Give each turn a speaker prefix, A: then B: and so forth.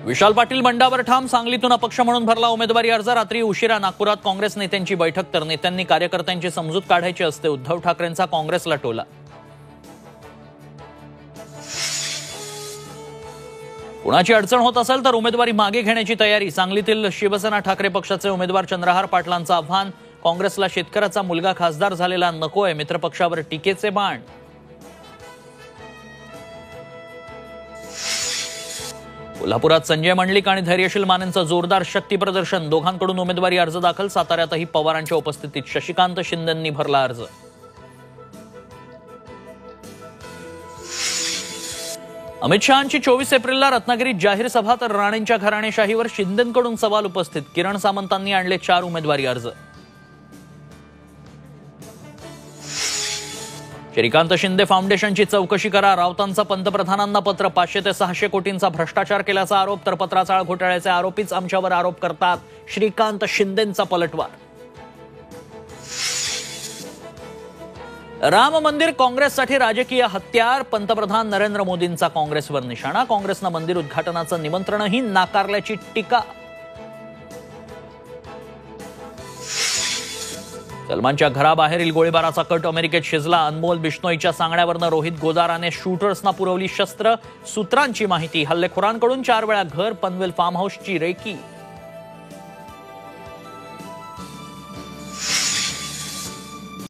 A: विशाल पाटील बंडावर ठाम, सांगलीतून अपक्ष म्हणून भरला उमेदवारी अर्ज। रात्री उशिरा नागपुरात काँग्रेस नेत्यांची बैठक, तर नेत्यांनी कार्यकर्त्यांची समजूत काढायची असते। उद्धव ठाकरेंचा काँग्रेसला टोला। कुणाची अडचण होत असेल तर उमेदवारी मागे घेण्याची तयारी। सांगलीतील शिवसेना ठाकरे पक्षाचे उमेदवार चंद्रहार पाटलांचं आव्हान। काँग्रेसला शेतकऱ्याचा मुलगा खासदार झालेला नकोय, मित्रपक्षावर टीकेचे बाण। कोल्हापुरात संजय मंडलिक आणि धैर्यशील मानेंचं जोरदार शक्ती प्रदर्शन। दोघांकडून उमेदवारी अर्ज दाखल। साताऱ्यातही पवारांच्या उपस्थितीत शशिकांत शिंदेंनी भरला अर्ज। अमित शहांची 24 एप्रिलला रत्नागिरीत जाहीर सभा, तर राणेंच्या घराणेशाहीवर शिंदेंकडून सवाल उपस्थित। किरण सामंतांनी आणले 4 उमेदवारी अर्ज। श्रीकांत शिंदे फाउंडेशनची चौकशी करा। राऊतांचं पंतप्रधानांना पत्र। 500 ते 600 कोटींचा भ्रष्टाचार केल्याचा आरोप, तर पत्राचाळ घोटाळ्याचे आरोपीच आमच्यावर आरोप करतात। श्रीकांत शिंदेंचा पलटवार। राम मंदिर काँग्रेससाठी राजकीय हत्यार। पंतप्रधान नरेंद्र मोदींचा काँग्रेसवर निशाणा। काँग्रेसनं मंदिर उद्घाटनाचं निमंत्रणही नाकारल्याची टीका। सलमानच्या घराबाहेरील गोळीबाराचा कट अमेरिकेत शिजला। अनमोल बिश्नोईच्या सांगण्यावरनं रोहित गोदाराने शूटर्सना पुरवली शस्त्र। सूत्रांची माहिती, हल्लेखोरांकडून 4 वेळा घर, पनवेल फार्म हाऊसची रेकी।